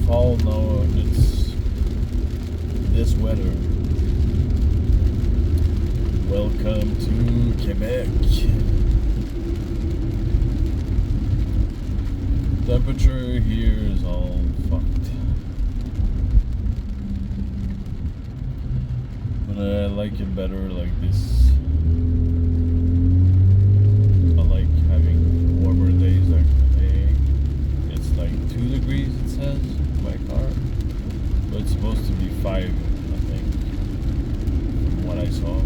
fall now. It's this weather. Welcome to Quebec. Temperature here is all fucked. But I like it better like this. I like having warmer days like today. It's like 2 degrees, it says in my car. But it's supposed to be 5, I think, from what I saw.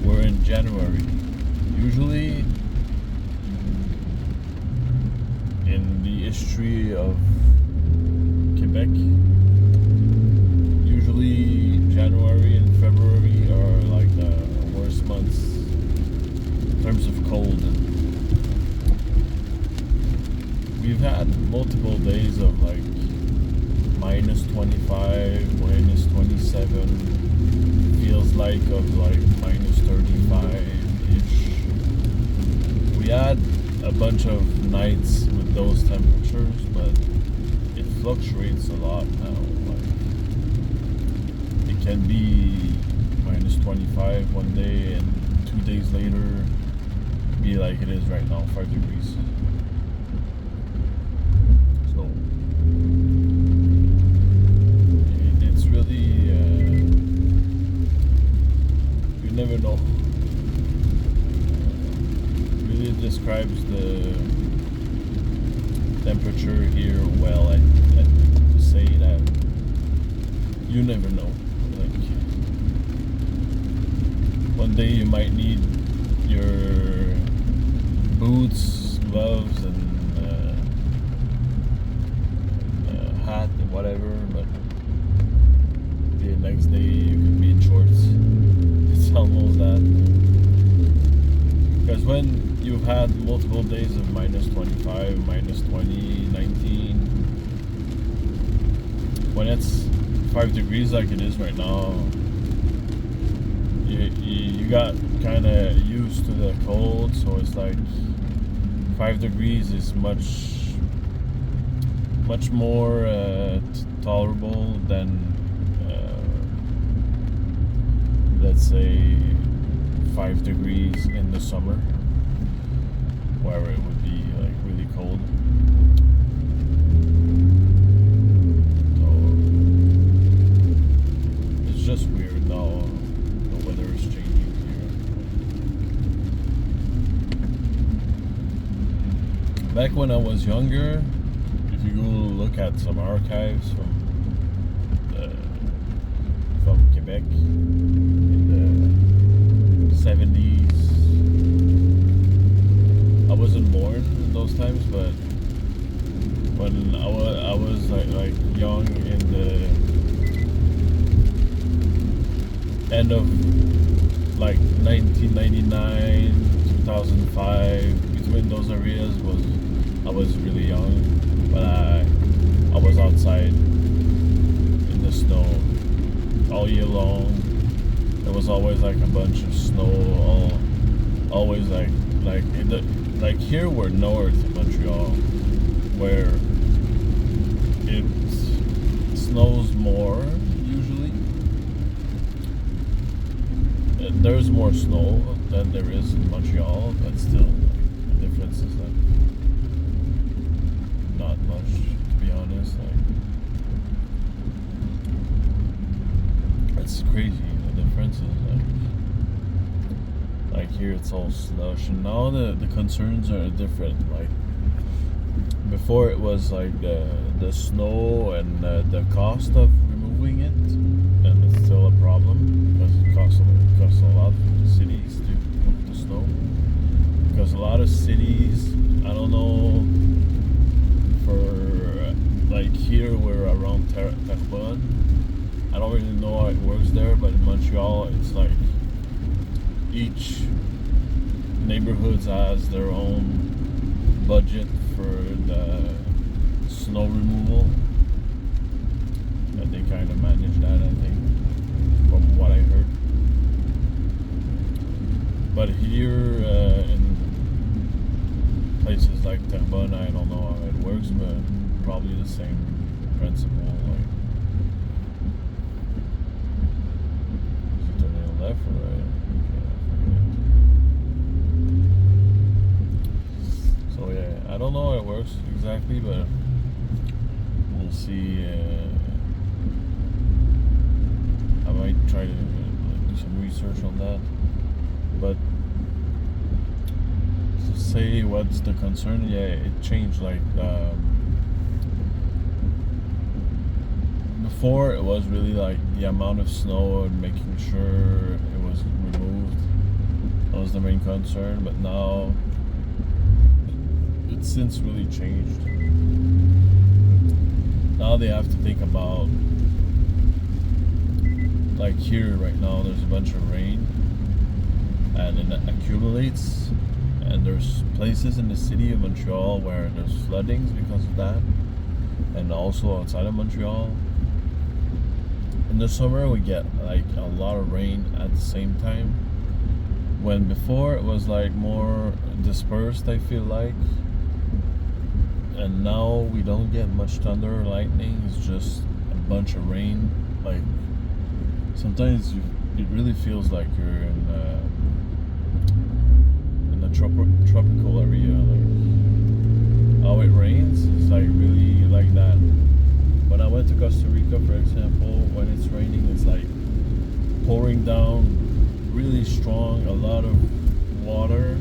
We're in January. Usually, in the history of Quebec, usually January and February are like the worst months in terms of cold. We've had multiple days of like minus 25, minus 27, feels like of like minus 35-ish. We had a bunch of nights with those temperatures, but it fluctuates a lot now. Like, it can be minus 25 one day and 2 days later be like it is right now, 5 degrees. So it's really you never know. Really describes the temperature here well. I to say that you never know. Like, one day you might need your boots, gloves, and hat and whatever, but the next day you could be in shorts. It's almost that. Because when you've had multiple days of minus 25, minus 20, 19, when it's 5 degrees like it is right now, you got kind of used to the cold, so it's like 5 degrees is much more tolerable than let's say 5 degrees in the summer, where it would be like really cold. So it's just weird now. The weather is changing here. Back when I was younger, if you go look at some archives from Quebec in the 70s, I wasn't born in those times, but when I was like young in the end of like 1999, 2005, between those areas I was really young, but I was outside in the snow all year long. There was always like a bunch of snow, always like here we're north of Montreal, where it snows more usually. There's more snow than there is in Montreal, but still the difference is like not much, to be honest. It's crazy, the difference is like here it's all slush, and now the concerns are different. Like before it was like the snow and the cost of removing it, and it's still a problem because it costs a lot for the cities to remove the snow, because a lot of cities, I don't know, for like here we're around Terrebonne. I don't really know how it works there, but in Montreal, it's like each neighborhood has their own budget for the snow removal. And they kind of manage that, I think, from what I heard. But here in places like Terrebonne, I don't know how it works, but probably the same. principle. Like, is it turning left or right? Okay, so yeah, I don't know how it works exactly, but we'll see. I might try to do some research on that. But to say what's the concern, yeah, it changed. Like before, it was really like the amount of snow and making sure it was removed. That was the main concern. But now it's since really changed. Now they have to think about, like here right now, there's a bunch of rain and it accumulates, and there's places in the city of Montreal where there's floodings because of that, and also outside of Montreal. In the summer we get like a lot of rain at the same time, when before it was like more dispersed, I feel like. And now we don't get much thunder or lightning, it's just a bunch of rain. Like sometimes it really feels like you're in a tropical area. Like how it rains is like really like that. When I went to Costa Rica, for example, when it's raining, it's like pouring down really strong, a lot of water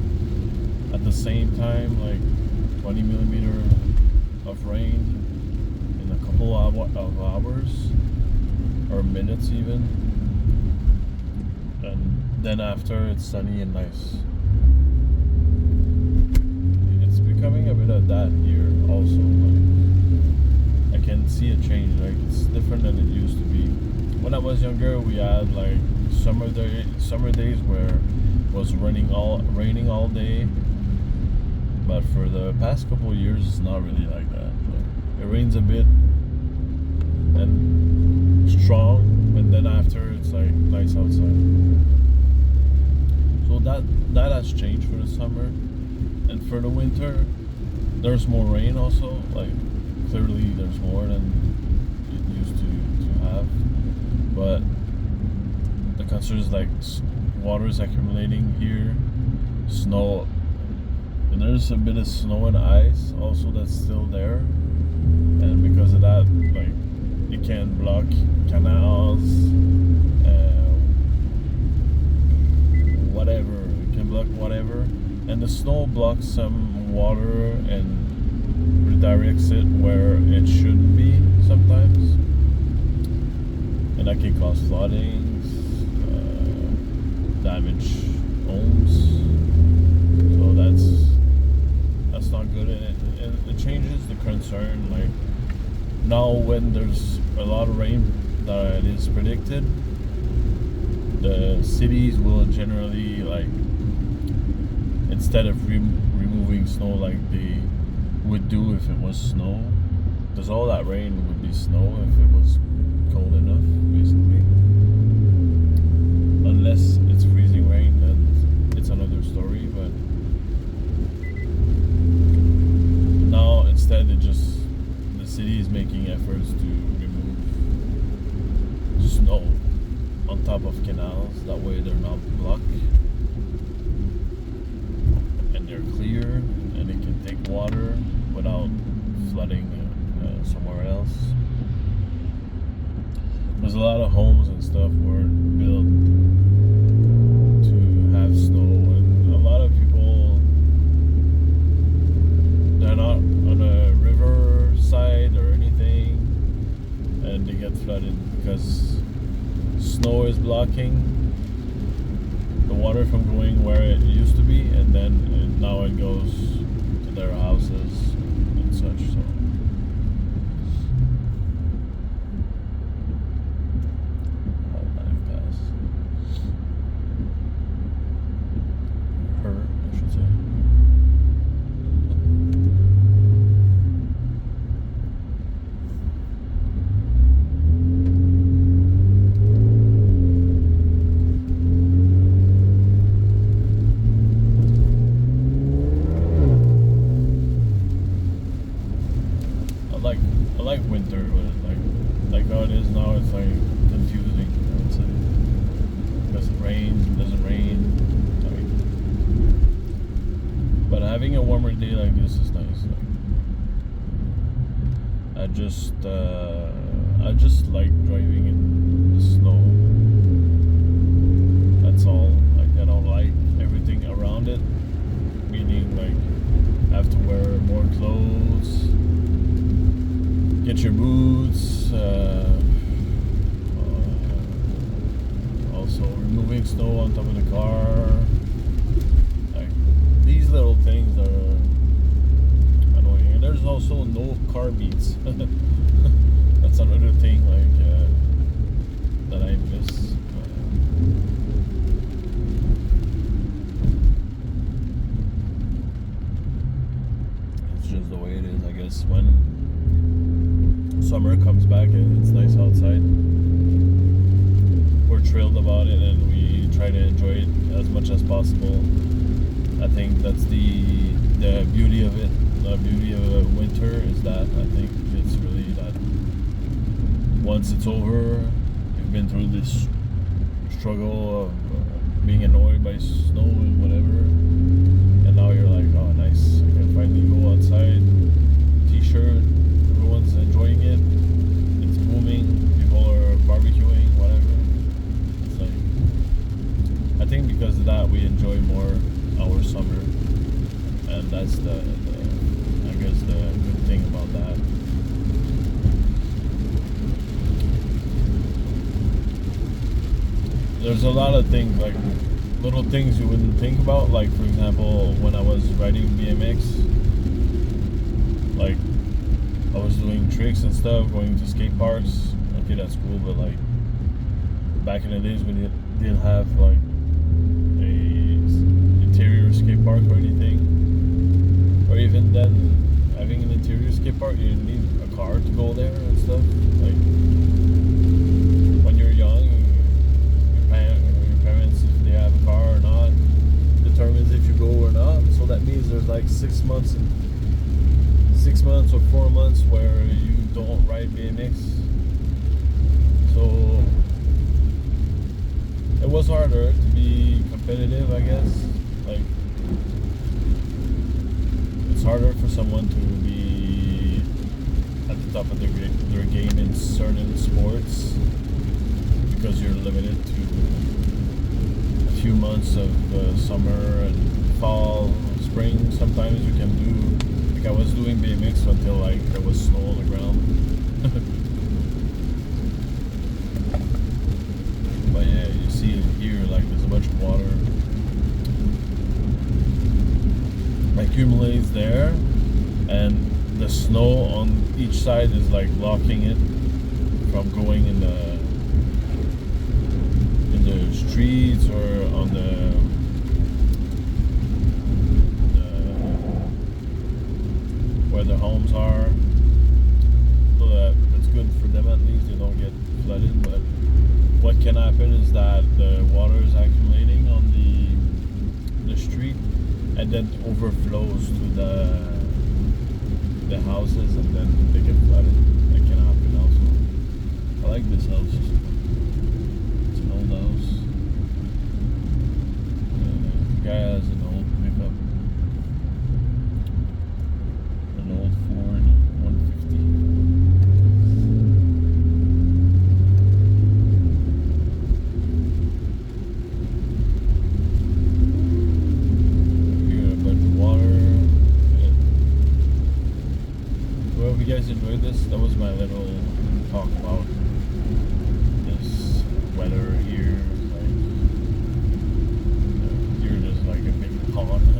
at the same time, like 20 millimeter of rain in a couple of hours or minutes even, and then after it's sunny and nice. It's becoming a bit of that here also. Like, I can see a change. Like it's different than it used to be. When I was younger, we had like summer days where it was raining all day. But for the past couple of years, it's not really like that. Like, it rains a bit and strong, but then after it's like nice outside. So that has changed for the summer, and for the winter, there's more rain also. Like clearly, there's more than it used to have. But the concern is like water is accumulating here, snow. And there's a bit of snow and ice also that's still there, and because of that, like it can block canals, whatever. It can block whatever, and the snow blocks some water and redirects it where it shouldn't be sometimes, and that can cause flooding, damage homes. So that's not good, and it changes the concern. Like now, when there's a lot of rain that is predicted, the cities will generally, like, instead of removing snow like they would do if it was snow, because all that rain would be snow if it was cold enough, basically. Unless it's freezing rain, then it's another story. But now instead, the city is making efforts to remove snow on top of canals. That way they're not blocked and they're clear, and they can take water without flooding somewhere else. There's a lot of homes and stuff were built to have snow, and a lot of people, they're not on a river side or anything, and they get flooded because snow is blocking the water from going where it used to be, and then now it goes to their houses and such. So I like winter, but like how it is now, it's like confusing, I would say. Because it rains, it doesn't rain. But having a warmer day like this is nice. I just like driving in the snow. That's all. Like I don't like everything around it. Meaning like I have to wear more clothes, get your boots. Also removing snow on top of the car. Like these little things are annoying. And there's also no car meets. That's another thing that I miss. It's just the way it is, I guess. When summer comes back and it's nice outside, we're thrilled about it and we try to enjoy it as much as possible. I think that's the beauty of it. The beauty of winter is that I think it's really that once it's over, you've been through this struggle of being annoyed by snow and whatever, and now you're like, oh nice, I can finally go outside, t-shirt, everyone's enjoying it, it's booming, people are barbecuing, whatever. It's like, I think because of that we enjoy more our summer, and that's the I guess the good thing about that. There's a lot of things, like little things you wouldn't think about, like for example when I was riding BMX, like I was doing tricks and stuff, going to skate parks. Okay, that's cool, but like back in the days when you didn't have like interior skate park or anything, or even then having an interior skate park, you need a car to go there and stuff. Like when you're young, your parents, if they have a car or not, determines if you go or not. So that means there's like 6 months or 4 months where you don't ride BMX. So it was harder to be competitive, I guess. Like it's harder for someone to be at the top of their game in certain sports because you're limited to a few months of summer and fall, spring. Sometimes you can do, like I was doing BMX until like there was snow on the ground. But yeah, you see it here, like there's a bunch of water accumulates there, and the snow on each side is like blocking it from going in the streets or on the where the homes are. So that's good for them, at least they don't get flooded. But what can happen is that the water is accumulating on the street and then overflows to the houses, and then they get flooded. That can happen also. I like this house. It's an old house. The guy has an old pickup. An old Ford 150. If you guys enjoyed this, that was my little talk about this weather here. Like, you're just like a big pond.